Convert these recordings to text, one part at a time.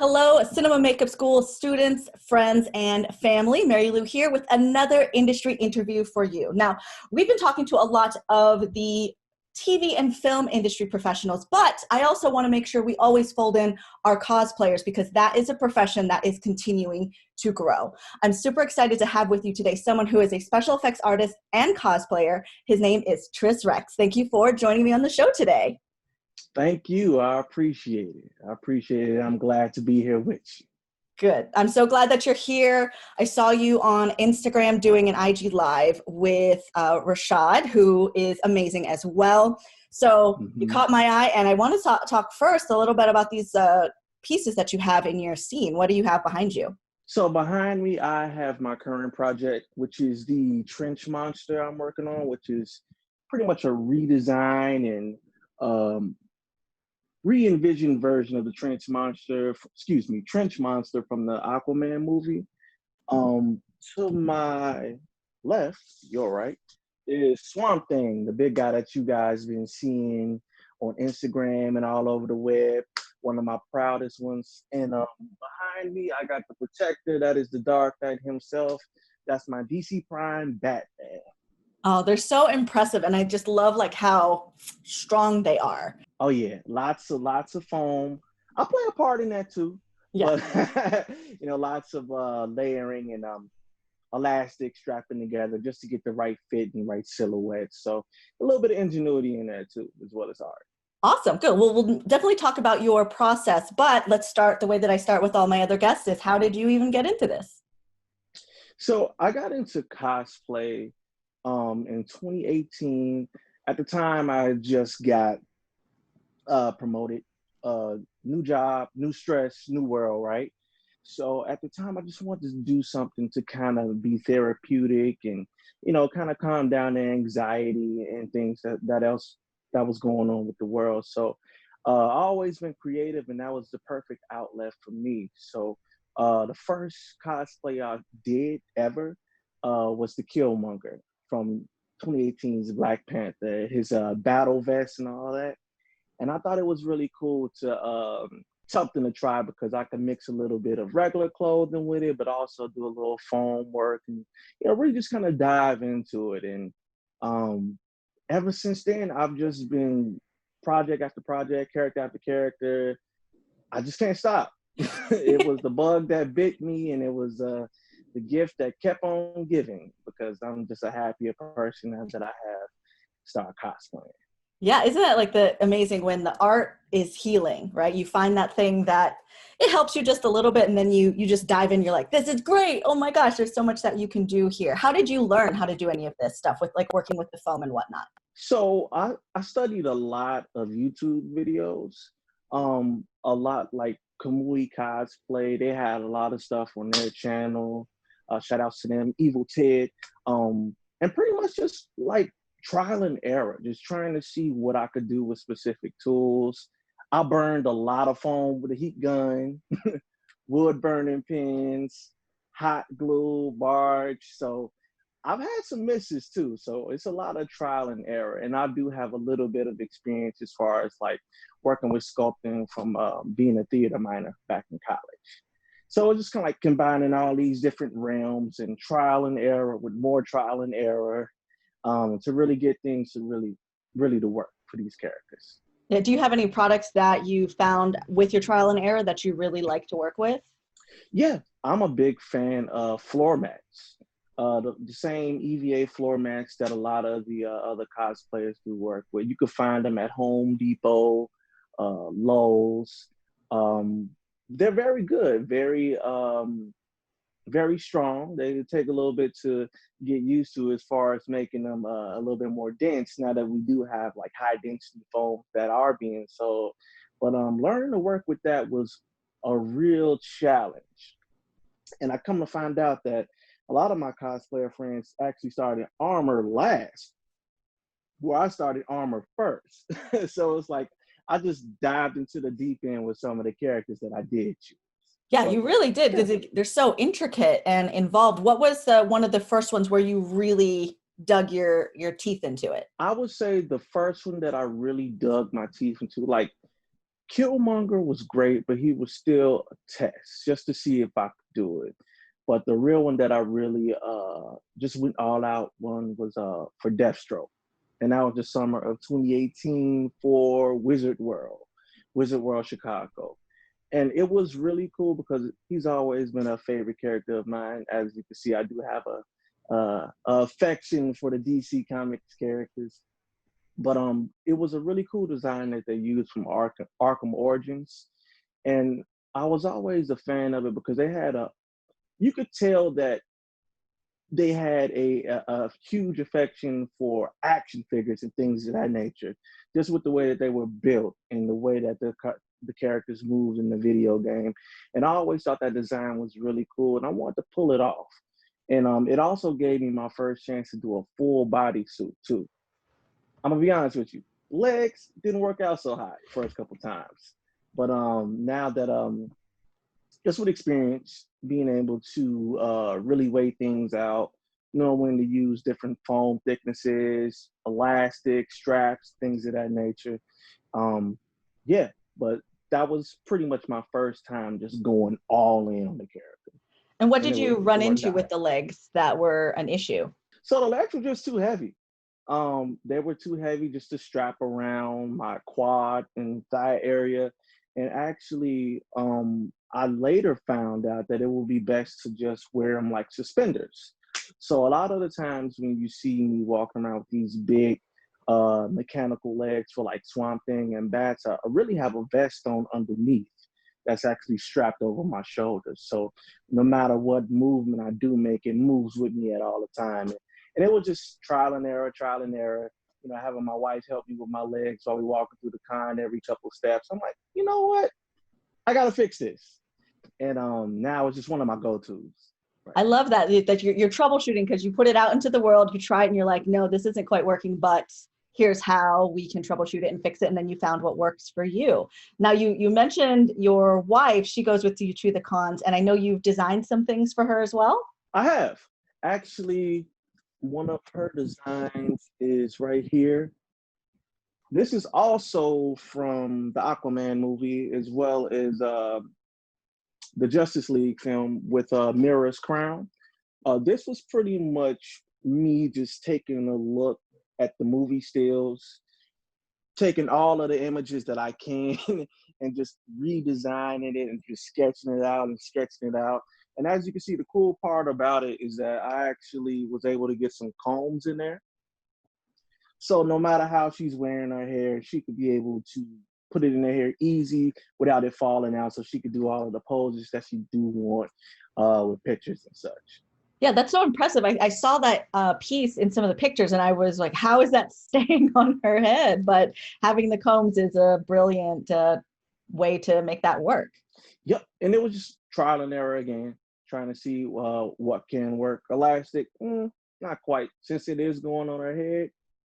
Hello, Cinema Makeup School students, friends, and family. Mary Lou here with another industry interview for you. Now, we've been talking to a lot of the TV and film industry professionals, but I also want to make sure we always fold in our cosplayers because that is a profession that is continuing to grow. I'm super excited to have with you today someone who is a special effects artist and cosplayer. His name is Tris Rex. Thank you for joining me on the show today. Thank you. I appreciate it. I'm glad to be here with you. Good. I'm so glad that you're here. I saw you on Instagram doing an IG Live with Rashad, who is amazing as well. So you caught my eye, and I want to talk first a little bit about these pieces that you have in your scene. What do you have behind you? So behind me, I have my current project, which is the Trench Monster I'm working on, which is pretty much a redesign and re-envisioned version of the Trench Monster from the Aquaman movie. To my left, your right, is Swamp Thing, the big guy that you guys been seeing on Instagram and all over the web, one of my proudest ones. And behind me, I got the Protector, that is the Dark Knight himself. That's my DC Prime Batman. Oh, they're so impressive, and I just love like how strong they are. Oh yeah, lots of foam. I play a part in that too. Yeah. But lots of layering and elastic strapping together just to get the right fit and right silhouette. So a little bit of ingenuity in there too, as well as art. Awesome. Good. Well, we'll definitely talk about your process, but let's start the way that I start with all my other guests is how did you even get into this? So I got into cosplay in 2018. At the time, I just got promoted, new job, new stress, new world, right? So at the time, I just wanted to do something to kind of be therapeutic and, kind of calm down the anxiety and things that was going on with the world. So I always been creative, and that was the perfect outlet for me. So the first cosplay I did ever was the Killmonger from 2018's Black Panther, his battle vest and all that. And I thought it was really cool to something to try because I could mix a little bit of regular clothing with it, but also do a little foam work and really just kind of dive into it. And ever since then, I've just been project after project, character after character. I just can't stop. It was the bug that bit me, and it was the gift that kept on giving because I'm just a happier person now that I have started cosplaying. Yeah, isn't that like the amazing when the art is healing, right? You find that thing that it helps you just a little bit and then you just dive in, you're like, this is great. Oh my gosh, there's so much that you can do here. How did you learn how to do any of this stuff with like working with the foam and whatnot? So I studied a lot of YouTube videos, a lot like Kamui Cosplay. They had a lot of stuff on their channel. Shout outs to them, Evil Ted, and pretty much just like trial and error, just trying to see what I could do with specific tools. I burned a lot of foam with a heat gun, wood burning pins, hot glue, barge. So I've had some misses too. So it's a lot of trial and error. And I do have a little bit of experience as far as like working with sculpting from being a theater minor back in college. So it's just kind of like combining all these different realms and trial and error with more trial and error to really get things to really to work for these characters. Yeah, do you have any products that you found with your trial and error that you really like to work with? Yeah, I'm a big fan of floor mats. The same EVA floor mats that a lot of the other cosplayers do work with. You can find them at Home Depot, Lowe's. They're very good, very strong. They take a little bit to get used to as far as making them a little bit more dense now that we do have like high density foam that are being sold. But learning to work with that was a real challenge. And I come to find out that a lot of my cosplayer friends actually started armor last, where I started armor first. So it's like I just dived into the deep end with some of the characters that I did choose. Yeah, you really did because they're so intricate and involved. What was one of the first ones where you really dug your teeth into it? I would say the first one that I really dug my teeth into, like Killmonger was great, but he was still a test just to see if I could do it. But the real one that I really just went all out one was for Deathstroke. And that was the summer of 2018 for Wizard World Chicago. And it was really cool because he's always been a favorite character of mine. As you can see, I do have a affection for the DC Comics characters. But it was a really cool design that they used from Arkham Origins, and I was always a fan of it because they had you could tell that they had a huge affection for action figures and things of that nature, just with the way that they were built and the way that the characters moved in the video game. And I always thought that design was really cool, and I wanted to pull it off. And it also gave me my first chance to do a full body suit too. I'm gonna be honest with you. Legs didn't work out so hot first couple times, but now that just with experience, being able to really weigh things out, know when to use different foam thicknesses, elastic straps, things of that nature. Yeah, but that was pretty much my first time just going all in on the character. And what did you run it worked into out. with the legs that were an issue? So the legs were just too heavy. They were too heavy just to strap around my quad and thigh area. And actually, I later found out that it would be best to just wear them like suspenders. So a lot of the times when you see me walking around with these big mechanical legs for like Swamp Thing and Bats, I really have a vest on underneath that's actually strapped over my shoulders. So no matter what movement I do make, it moves with me at all the time. And it was just trial and error, you know, having my wife help me with my legs while we walking through the con every couple of steps. I'm like, you know what? I got to fix this. And now it's just one of my go-tos. Right. I love that you're troubleshooting because you put it out into the world, you try it and you're like, no, this isn't quite working, but here's how we can troubleshoot it and fix it. And then you found what works for you. Now you mentioned your wife, she goes with you to the cons, and I know you've designed some things for her as well. I have. Actually, one of her designs is right here. This is also from the Aquaman movie, as well as the Justice League film with Mira's crown. This was pretty much me just taking a look at the movie stills, taking all of the images that I can and just redesigning it and just sketching it out. And as you can see, the cool part about it is that I actually was able to get some combs in there. So no matter how she's wearing her hair, she could be able to put it in her hair easy without it falling out, so she could do all of the poses that she do want with pictures and such. Yeah, that's so impressive. I saw that piece in some of the pictures and I was like, how is that staying on her head? But having the combs is a brilliant way to make that work. Yep, and it was just trial and error again, trying to see what can work. Elastic, not quite. Since it is going on her head,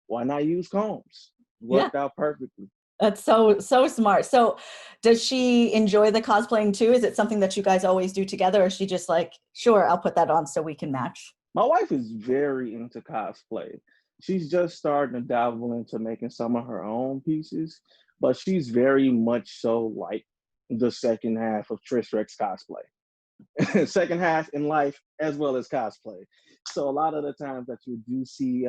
why not use combs? Worked out perfectly. That's so smart. So does she enjoy the cosplaying too? Is it something that you guys always do together, or is she just like, sure, I'll put that on so we can match? My wife is very into cosplay. She's just starting to dabble into making some of her own pieces, but she's very much so like the second half of Trish Rex cosplay. Second half in life as well as cosplay. So a lot of the times that you do see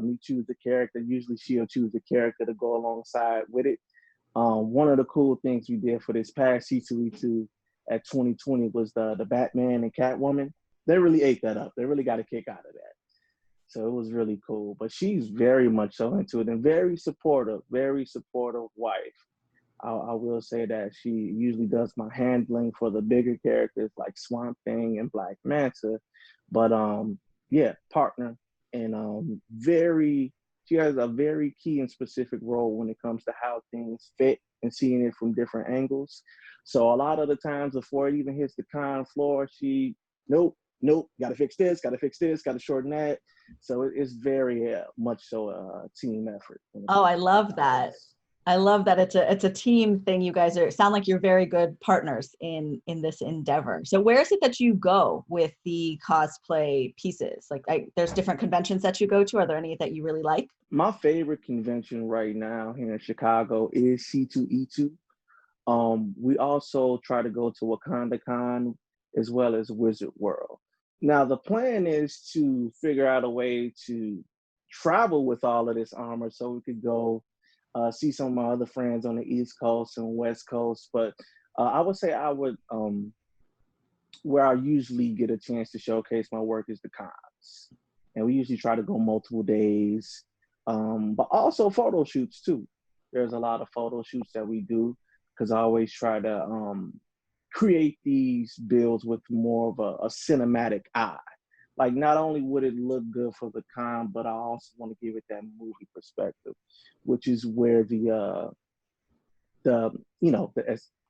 me choose the character, usually she'll choose the character to go alongside with it. One of the cool things we did for this past C2E2 at 2020 was the Batman and Catwoman. They really ate that up. They really got a kick out of that. So it was really cool. But she's very much so into it and very supportive wife. I will say that she usually does my handling for the bigger characters like Swamp Thing and Black Manta. But yeah, partner. And she has a very key and specific role when it comes to how things fit and seeing it from different angles. So a lot of the times before it even hits the con floor, nope, gotta fix this, gotta shorten that. So it's very much so a team effort. Oh, I love that. I love that it's a team thing. You guys sound like you're very good partners in this endeavor. So where is it that you go with the cosplay pieces? Like there's different conventions that you go to. Are there any that you really like? My favorite convention right now here in Chicago is C2E2. We also try to go to Wakanda Con as well as Wizard World. Now, the plan is to figure out a way to travel with all of this armor so we could go see some of my other friends on the East Coast and West Coast. But I would say I would, where I usually get a chance to showcase my work is the cons. And we usually try to go multiple days, but also photo shoots too. There's a lot of photo shoots that we do because I always try to create these builds with more of a cinematic eye. Like not only would it look good for the con, but I also want to give it that movie perspective, which is where the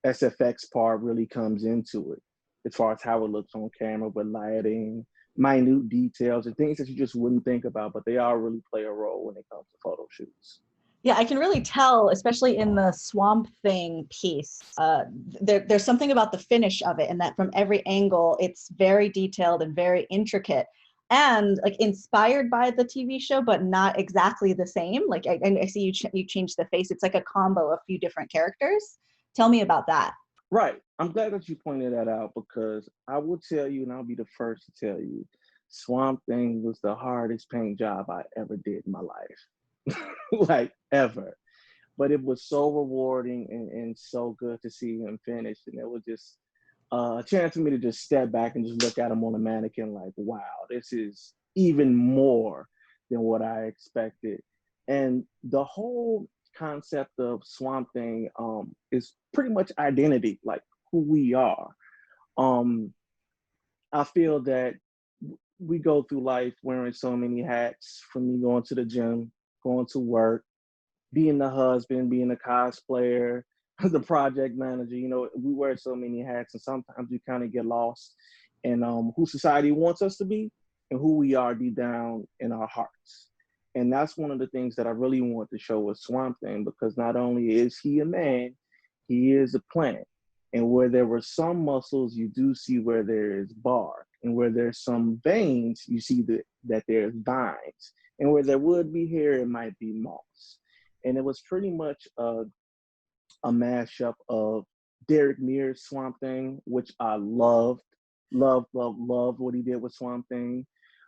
SFX part really comes into it, as far as how it looks on camera with lighting, minute details, and things that you just wouldn't think about, but they all really play a role when it comes to photo shoots. Yeah, I can really tell, especially in the Swamp Thing piece. There's something about the finish of it, and that from every angle, it's very detailed and very intricate, and like inspired by the TV show, but not exactly the same. Like I see you changed the face. It's like a combo of a few different characters. Tell me about that. Right. I'm glad that you pointed that out because I will tell you, and I'll be the first to tell you, Swamp Thing was the hardest paint job I ever did in my life. Like ever. But it was so rewarding and so good to see him finished. And it was just a chance for me to just step back and just look at him on a mannequin like, wow, this is even more than what I expected. And the whole concept of Swamp Thing is pretty much identity, like who we are. Um, I feel that we go through life wearing so many hats, from me going to the gym, going to work, being the husband, being the cosplayer, the project manager. We wear so many hats, and sometimes we kind of get lost in who society wants us to be and who we are deep down in our hearts. And that's one of the things that I really want to show with Swamp Thing, because not only is he a man, he is a plant. And where there were some muscles, you do see where there is bark. And where there's some veins, you see that there's vines. And where there would be hair, it might be moss. And it was pretty much a mashup of Derek Mears' Swamp Thing, which I loved, loved what he did with Swamp Thing.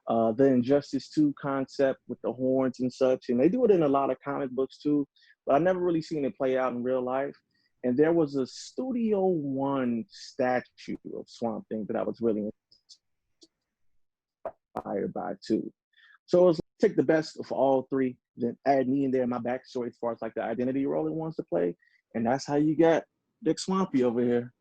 The Injustice 2 concept with the horns and such, and they do it in a lot of comic books too, but I never really seen it play out in real life. And there was a Studio One statue of Swamp Thing that I was really inspired by too. So it was take the best of all three, then add me in there, my backstory as far as like the identity role it wants to play, and that's how you got Dick Swampy over here.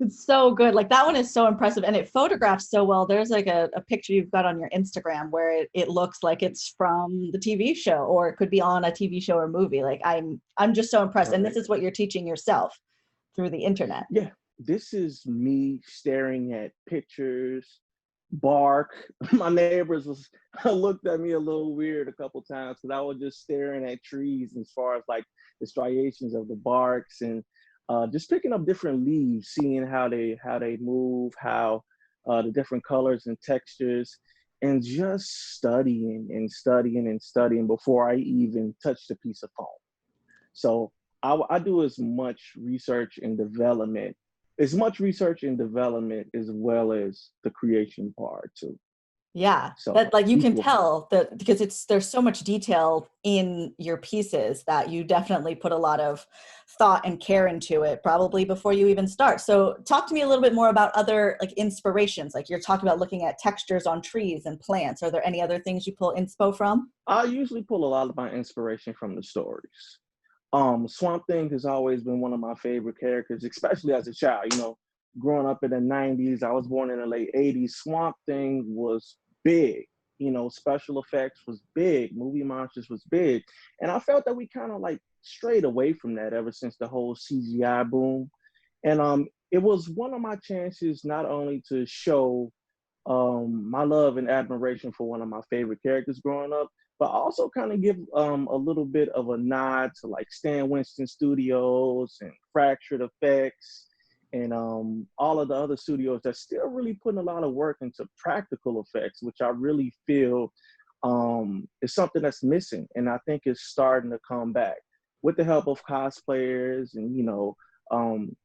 It's so good. Like that one is so impressive, and it photographs so well. There's like a picture you've got on your Instagram where it looks like it's from the TV show, or it could be on a TV show or movie. Like I'm just so impressed. And this is what you're teaching yourself through the internet. Yeah, this is me staring at pictures, bark. My neighbors was looked at me a little weird a couple times because I was just staring at trees as far as like the striations of the barks, and just picking up different leaves, seeing how they move, how the different colors and textures, and just studying and studying and studying before I even touched a piece of foam. So I do as much research and development as well as the creation part too. Yeah, So that like you can equal. tell that because there's so much detail in your pieces that you definitely put a lot of thought and care into it, probably before you even start. So talk to me a little bit more about other like inspirations. Like you're talking about looking at textures on trees and plants. Are there any other things you pull inspo from? I usually pull a lot of my inspiration from the stories. Swamp Thing has always been one of my favorite characters, especially as a child. Growing up in the 90s, I was born in the late 80s. Swamp Thing was big. Special effects was big, movie monsters was big. And I felt that we kind of like strayed away from that ever since the whole CGI boom. And it was one of my chances not only to show my love and admiration for one of my favorite characters growing up, but also kind of give a little bit of a nod to like Stan Winston Studios and Fractured Effects and all of the other studios that's still really putting a lot of work into practical effects, which I really feel is something that's missing. And I think it's starting to come back with the help of cosplayers and, um,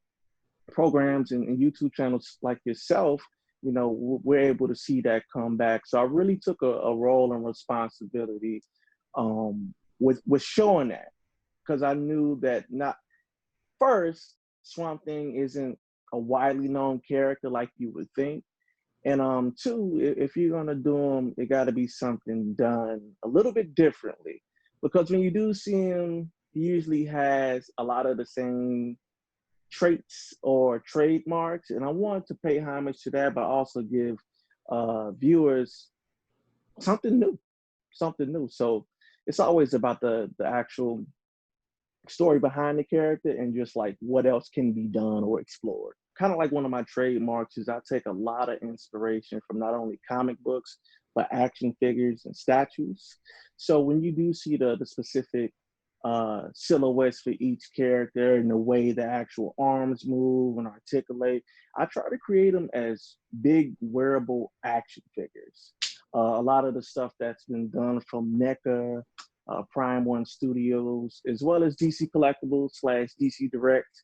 programs and YouTube channels like yourself, you know, we're able to see that come back. So I really took a role and responsibility with showing that, because I knew that not first, Swamp Thing isn't a widely known character like you would think. And two, if you're gonna do them, it got to be something done a little bit differently, because when you do see him, he usually has a lot of the same traits or trademarks, and I wanted to pay homage to that, but also give viewers something new, something new. So it's always about the actual story behind the character and just like what else can be done or explored. Kind of like one of my trademarks is I take a lot of inspiration from not only comic books but action figures and statues. So when you do see the specific silhouettes for each character and the way the actual arms move and articulate, I try to create them as big wearable action figures. A lot of the stuff that's been done from NECA, Prime One Studios, as well as DC Collectibles slash DC Direct,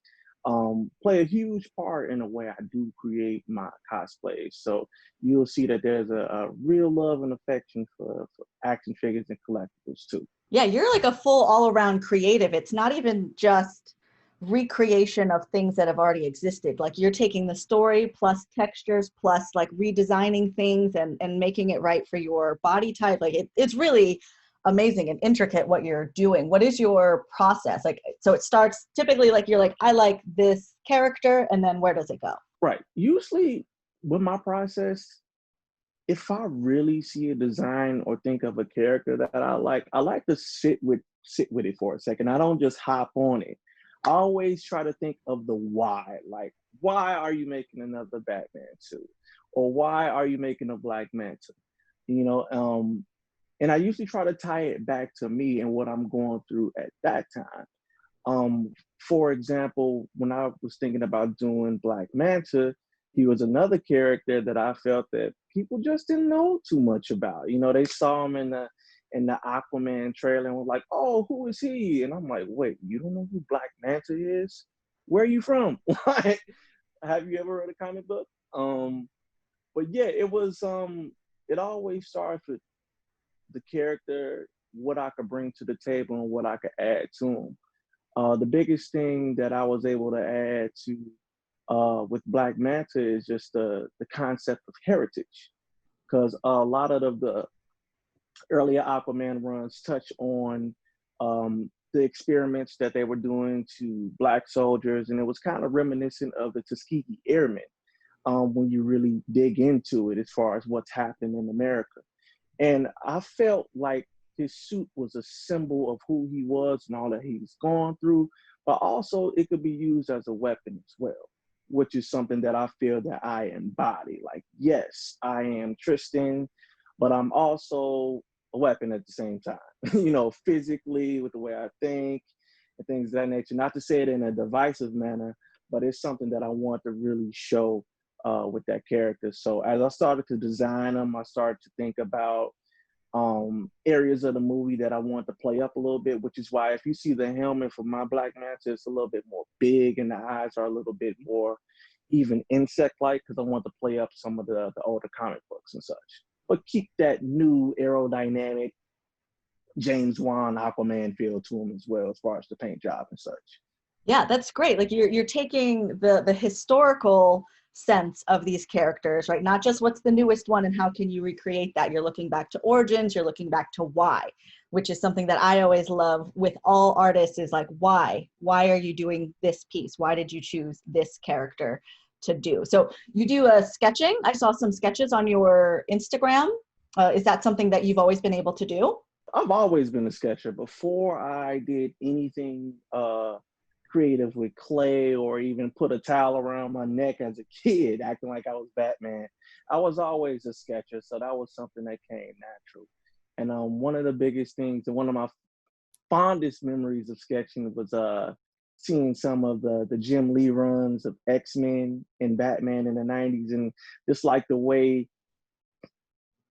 play a huge part in the way I do create my cosplays. So you'll see that there's a real love and affection for action figures and collectibles too. Yeah, you're like a full all-around creative. It's not even just recreation of things that have already existed. Like you're taking the story plus textures plus like redesigning things and making it right for your body type. Like it's really amazing and intricate what you're doing. What is your process? Like, so it starts typically like you're like, I like this character, and then where does it go? Right. Usually with my process, if I really see a design or think of a character that I like to sit with it for a second. I don't just hop on it. I always try to think of the why. Like, why are you making another Batman suit? Or why are you making a Black Manta? You know, and I usually try to tie it back to me and what I'm going through at that time. For example, when I was thinking about doing Black Manta, he was another character that I felt that people just didn't know too much about. You know, they saw him in the Aquaman trailer and were like, "Oh, who is he?" And I'm like, "Wait, you don't know who Black Manta is? Where are you from? Like, have you ever read a comic book?" But yeah, it always starts with the character, what I could bring to the table, and what I could add to him. The biggest thing that I was able to add to with Black Manta is just the concept of heritage, because a lot of the earlier Aquaman runs touch on the experiments that they were doing to Black soldiers, and it was kind of reminiscent of the Tuskegee Airmen when you really dig into it as far as what's happened in America. And I felt like his suit was a symbol of who he was and all that he's gone through, but also it could be used as a weapon as well, which is something that I feel that I embody. Like, yes, I am Tristan, but I'm also a weapon at the same time, you know, physically with the way I think and things of that nature. Not to say it in a divisive manner, but it's something that I want to really show with that character. So as I started to design them, I started to think about areas of the movie that I want to play up a little bit, which is why if you see the helmet for my Black Manta, it's a little bit more big and the eyes are a little bit more even insect-like, because I want to play up some of the older comic books and such. But keep that new aerodynamic James Wan Aquaman feel to him as well, as far as the paint job and such. Yeah, that's great. Like you're taking the historical sense of these characters, right? Not just what's the newest one and how can you recreate that. You're looking back to origins, you're looking back to why, which is something that I always love with all artists is like, why? Why are you doing this piece? Why did you choose this character to do? So you do a sketching. I saw some sketches on your Instagram. Is that something that you've always been able to do? I've always been a sketcher. Before I did anything creative with clay or even put a towel around my neck as a kid, acting like I was Batman, I was always a sketcher. So that was something that came natural. And one of the biggest things, and one of my fondest memories of sketching was seeing some of the Jim Lee runs of X-Men and Batman in the 90s, and just like the way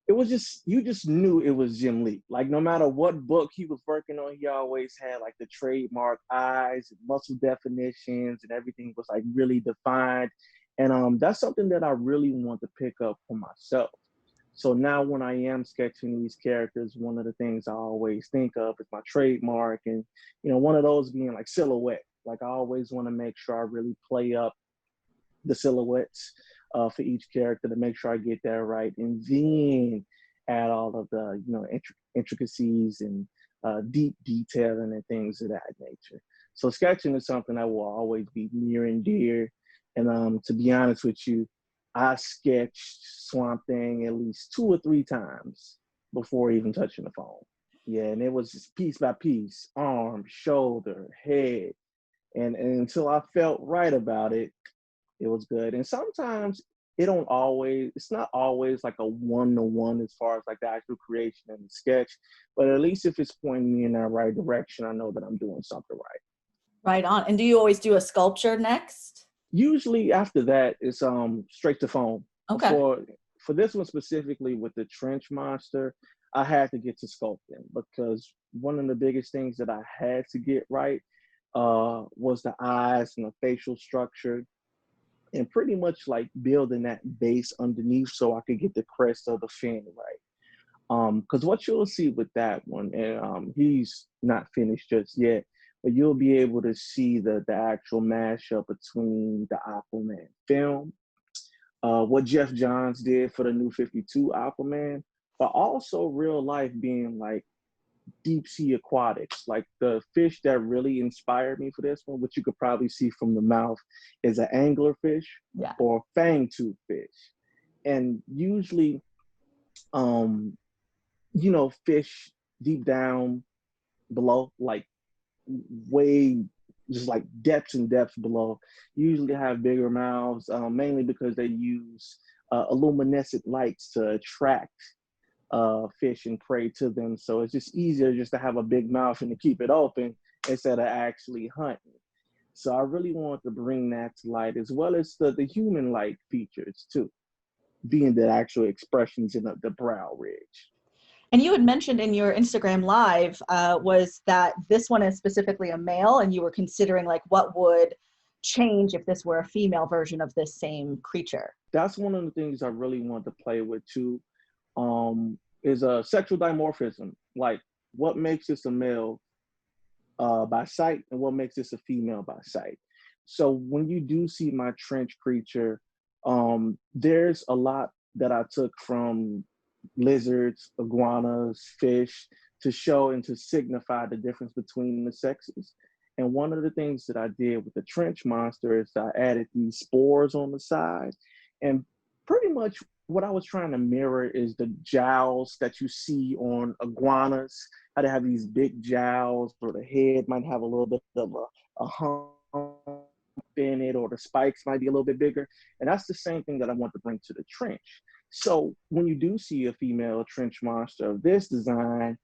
it was just, you just knew it was Jim Lee. Like no matter what book he was working on, he always had like the trademark eyes and muscle definitions, and everything was like really defined. And that's something that I really want to pick up for myself. So now when I am sketching these characters, one of the things I always think of is my trademark, and one of those being like silhouette. Like I always want to make sure I really play up the silhouettes for each character to make sure I get that right, and then add all of the intricacies and deep detailing and things of that nature. So sketching is something that will always be near and dear. And to be honest with you, I sketched Swamp Thing at least 2 or 3 times before even touching the phone. Yeah, and it was just piece by piece, arm, shoulder, head, and until I felt right about it, it was good. And sometimes it's not always like a one-to-one as far as like the actual creation and the sketch, but at least if it's pointing me in that right direction, I know that I'm doing something right. Right on. And do you always do a sculpture next? Usually after that, it's straight to foam. Okay. For this one specifically with the trench monster, I had to get to sculpting because one of the biggest things that I had to get right was the eyes and the facial structure, and pretty much like building that base underneath so I could get the crest of the fin right. Because what you'll see with that one, and he's not finished just yet, but you'll be able to see the actual mashup between the Aquaman film, what Jeff Johns did for the new 52 Aquaman, but also real life being like deep sea aquatics. Like the fish that really inspired me for this one, which you could probably see from the mouth, is an anglerfish, Yeah. or fang tooth fish. And usually, fish deep down below, like way, just like depths and depths below, usually have bigger mouths, mainly because they use luminescent lights to attract fish and prey to them. So it's just easier just to have a big mouth and to keep it open instead of actually hunting. So I really want to bring that to light, as well as the human-like features too, being the actual expressions in the brow ridge. And you had mentioned in your Instagram live was that this one is specifically a male, and you were considering like what would change if this were a female version of this same creature. That's one of the things I really want to play with too, is a sexual dimorphism. Like what makes this a male by sight, and what makes this a female by sight. So when you do see my trench creature, there's a lot that I took from lizards, iguanas, fish, to show and to signify the difference between the sexes. And one of the things that I did with the trench monster is I added these spores on the side. And pretty much what I was trying to mirror is the jowls that you see on iguanas, how they have these big jowls, or the head might have a little bit of a hump in it, or the spikes might be a little bit bigger. And that's the same thing that I want to bring to the trench. So when you do see a female trench monster of this design,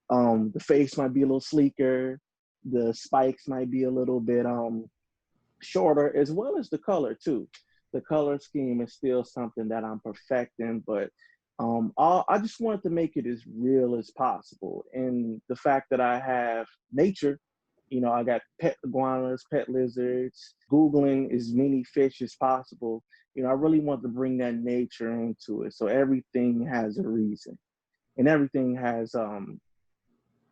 the face might be a little sleeker, the spikes might be a little bit shorter, as well as the color too. The color scheme is still something that I'm perfecting, but I just wanted to make it as real as possible. And the fact that I have nature, I got pet iguanas, pet lizards, Googling as many fish as possible. I really want to bring that nature into it. So everything has a reason, and everything has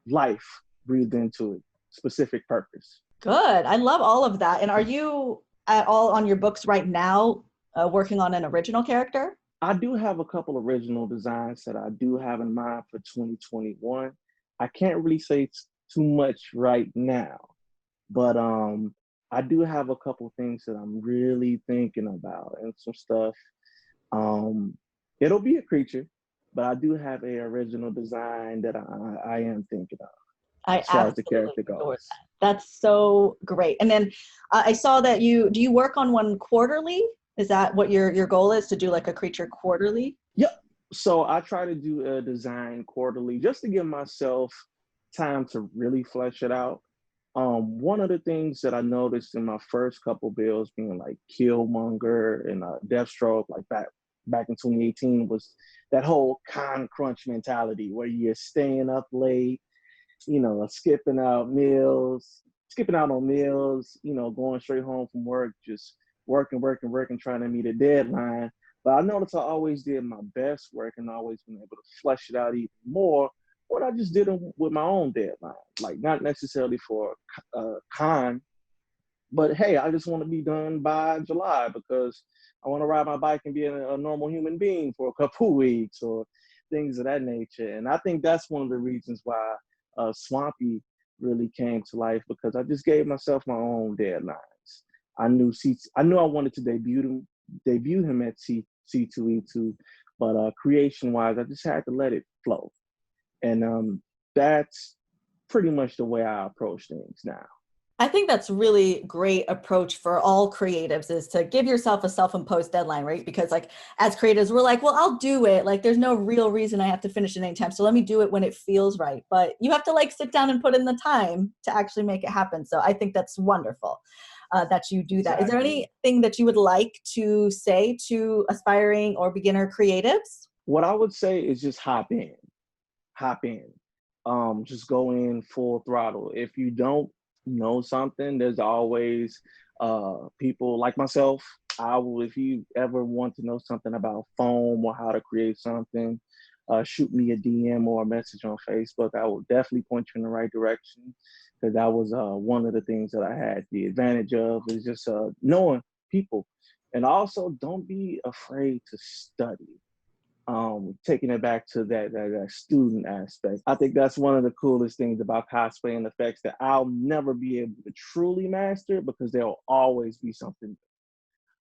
life breathed into it, specific purpose. Good. I love all of that. And are you at all on your books right now working on an original character? I do have a couple original designs that I do have in mind for 2021. I can't really say too much right now, but I do have a couple things that I'm really thinking about, and some stuff. It'll be a creature, but I do have a original design that I am thinking of I as far as the absolutely character adore goes. that. That's so great. And then I saw that do you work on one quarterly? Is that what your goal is, to do like a creature quarterly? Yep. So I try to do a design quarterly just to give myself time to really flesh it out. One of the things that I noticed in my first couple builds, being like Killmonger and Deathstroke, like back in 2018 was that whole con crunch mentality where you're staying up late, skipping out on meals, going straight home from work, just working, trying to meet a deadline. But I noticed I always did my best work and always been able to flesh it out even more when I just did them with my own deadline. Like not necessarily for con, but hey, I just want to be done by July because I want to ride my bike and be a normal human being for a couple of weeks or things of that nature. And I think that's one of the reasons why Swampy really came to life, because I just gave myself my own deadlines. I knew I wanted to debut him at C2E2, but creation wise, I just had to let it flow. And that's pretty much the way I approach things now. I think that's really great approach for all creatives, is to give yourself a self-imposed deadline, right? Because like as creatives, we're like, well, I'll do it. Like there's no real reason I have to finish it anytime. So let me do it when it feels right. But you have to like sit down and put in the time to actually make it happen. So I think that's wonderful that you do that. Exactly. Is there anything that you would like to say to aspiring or beginner creatives? What I would say is just hop in. Just go in full throttle. If you don't know something, there's always people like myself. If you ever want to know something about foam or how to create something, shoot me a DM or a message on Facebook. I will definitely point you in the right direction, because that was one of the things that I had the advantage of, is just knowing people. And also, don't be afraid to study. Taking it back to that student aspect. I think that's one of the coolest things about cosplay and effects that I'll never be able to truly master, because there'll always be something.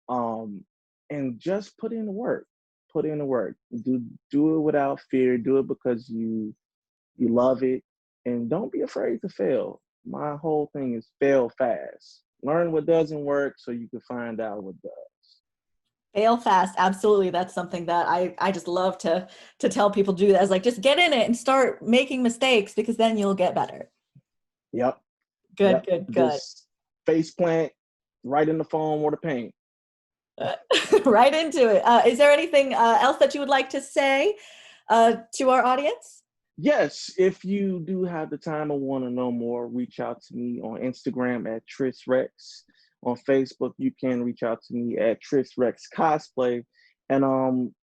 And just put in the work. Do it without fear. Do it because you love it, and don't be afraid to fail. My whole thing is fail fast. Learn what doesn't work so you can find out what does. Fail fast. Absolutely. That's something that I just love to tell people to do. That is like, just get in it and start making mistakes, because then you'll get better. Yep. Good. Just face plant right in the foam or the paint. Right into it. Is there anything else that you would like to say to our audience? Yes, if you do have the time or want to know more, reach out to me on Instagram at TrisRex. On Facebook, you can reach out to me at TrisRex Cosplay. And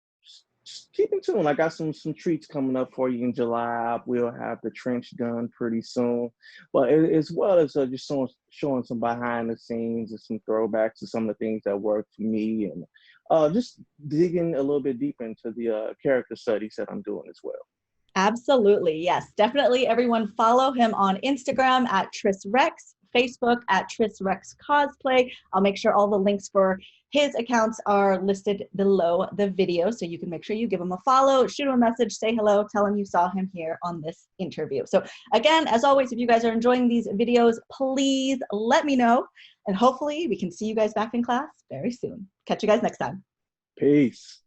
keep in tune. I got some treats coming up for you in July. We'll have the trench done pretty soon, but as well as just showing some behind the scenes and some throwbacks to some of the things that worked for me, and just digging a little bit deep into the character studies that I'm doing as well. Absolutely. Yes, definitely. Everyone follow him on Instagram at TrisRex, Facebook at TrisRex Cosplay. I'll make sure all the links for his accounts are listed below the video, so you can make sure you give him a follow, shoot him a message, say hello, tell him you saw him here on this interview. So again, as always, if you guys are enjoying these videos, please let me know, and hopefully we can see you guys back in class very soon. Catch you guys next time. Peace.